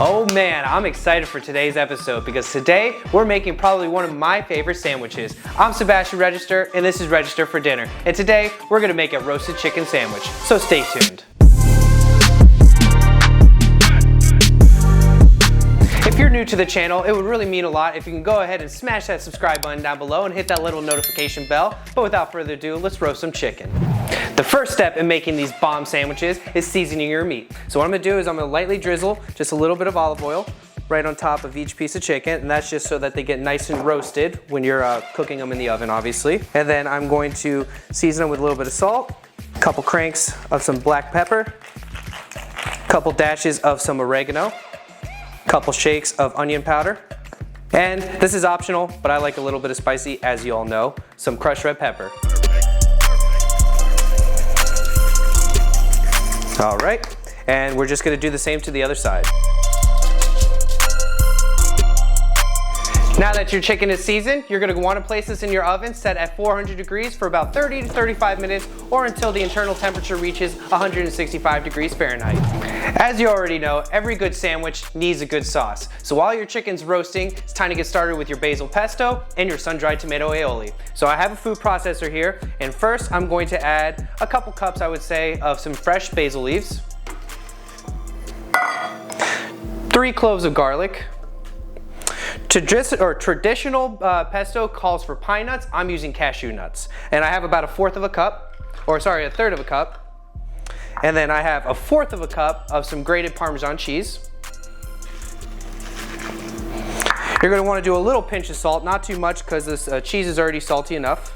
Oh man, I'm excited for today's episode because today we're making probably one of my favorite sandwiches. I'm Sebastian Register and this is Register for Dinner. And today we're gonna make a roasted chicken sandwich, so stay tuned. If you're new to the channel, it would really mean a lot if you can go ahead and smash that subscribe button down below and hit that little notification bell. But without further ado, let's roast some chicken. The first step in making these bomb sandwiches is seasoning your meat. So what I'm gonna do is I'm gonna lightly drizzle just a little bit of olive oil right on top of each piece of chicken, and that's just so that they get nice and roasted when you're cooking them in the oven, obviously. And then I'm going to season them with a little bit of salt, a couple cranks of some black pepper, a couple dashes of some oregano, a couple shakes of onion powder, and this is optional, but I like a little bit of spicy, as you all know, some crushed red pepper. All right, and we're just gonna do the same to the other side. Now that your chicken is seasoned, you're gonna wanna place this in your oven set at 400 degrees for about 30 to 35 minutes or until the internal temperature reaches 165 degrees Fahrenheit. As you already know, every good sandwich needs a good sauce. So while your chicken's roasting, it's time to get started with your basil pesto and your sun-dried tomato aioli. So I have a food processor here, and first I'm going to add a couple cups, I would say, of some fresh basil leaves, 3 cloves of garlic. Traditional pesto calls for pine nuts. I'm using cashew nuts. And I have about a third of a cup. And then I have a 1/4 of a cup of some grated parmesan cheese. You're gonna wanna do a little pinch of salt, not too much because this cheese is already salty enough.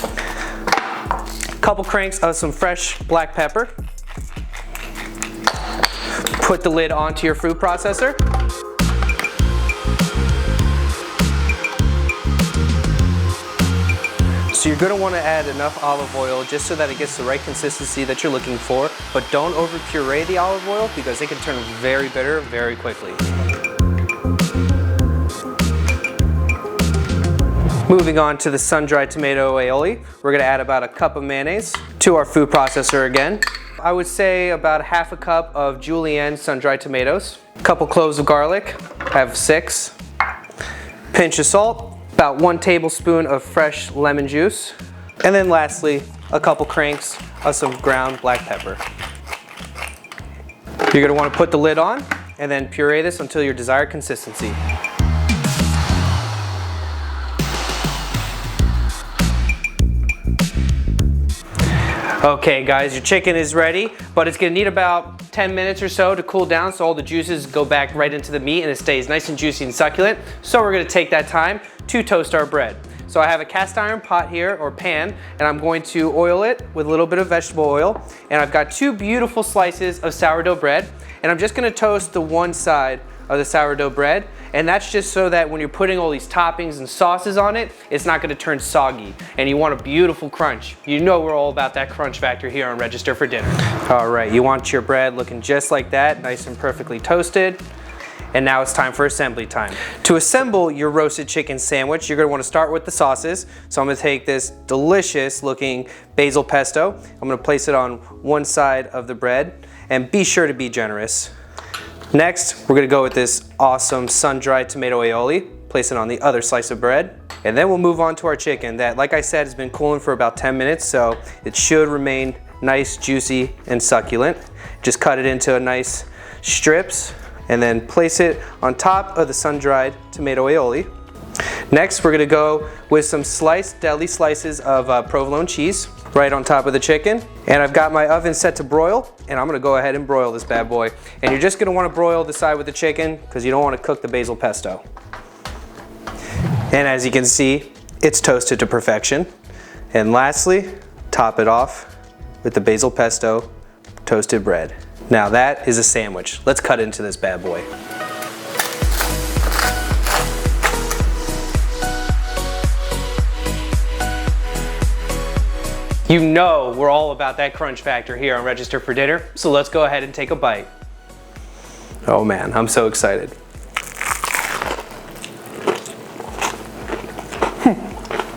A couple cranks of some fresh black pepper. Put the lid onto your food processor. So you're gonna wanna add enough olive oil just so that it gets the right consistency that you're looking for, but don't over puree the olive oil because it can turn very bitter very quickly. Moving on to the sun-dried tomato aioli, we're gonna add about a cup of mayonnaise to our food processor again. I would say about 1/2 cup of julienned sun-dried tomatoes, a couple cloves of garlic, I have 6, pinch of salt, about 1 tablespoon of fresh lemon juice, and then lastly, a couple cranks of some ground black pepper. You're gonna wanna put the lid on and then puree this until your desired consistency. Okay guys, your chicken is ready, but it's gonna need about 10 minutes or so to cool down so all the juices go back right into the meat and it stays nice and juicy and succulent. So we're gonna take that time to toast our bread. So I have a cast iron pot here, or pan, and I'm going to oil it with a little bit of vegetable oil. And I've got 2 beautiful slices of sourdough bread, and I'm just gonna toast the one side of the sourdough bread, and that's just so that when you're putting all these toppings and sauces on it, it's not gonna turn soggy, and you want a beautiful crunch. You know we're all about that crunch factor here on Register for Dinner. All right, you want your bread looking just like that, nice and perfectly toasted. And now it's time for assembly time. To assemble your roasted chicken sandwich, you're gonna wanna start with the sauces. So I'm gonna take this delicious looking basil pesto. I'm gonna place it on one side of the bread, and be sure to be generous. Next, we're gonna go with this awesome sun-dried tomato aioli, place it on the other slice of bread, and then we'll move on to our chicken that, like I said, has been cooling for about 10 minutes, so it should remain nice, juicy, and succulent. Just cut it into nice strips, and then place it on top of the sun-dried tomato aioli. Next, we're gonna go with some sliced deli slices of provolone cheese right on top of the chicken. And I've got my oven set to broil, and I'm gonna go ahead and broil this bad boy. And you're just gonna wanna broil the side with the chicken because you don't wanna cook the basil pesto. And as you can see, it's toasted to perfection. And lastly, top it off with the basil pesto toasted bread. Now that is a sandwich. Let's cut into this bad boy. You know we're all about that crunch factor here on Register for Dinner, so let's go ahead and take a bite. Oh man, I'm so excited.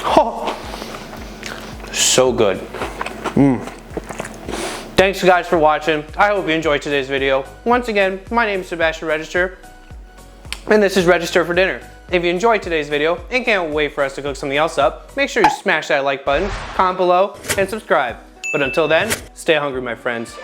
Oh, so good. Thanks guys for watching. I hope you enjoyed today's video. Once again, my name is Sebastian Register, and this is Register for Dinner. If you enjoyed today's video and can't wait for us to cook something else up, make sure you smash that like button, comment below, and subscribe. But until then, stay hungry, my friends.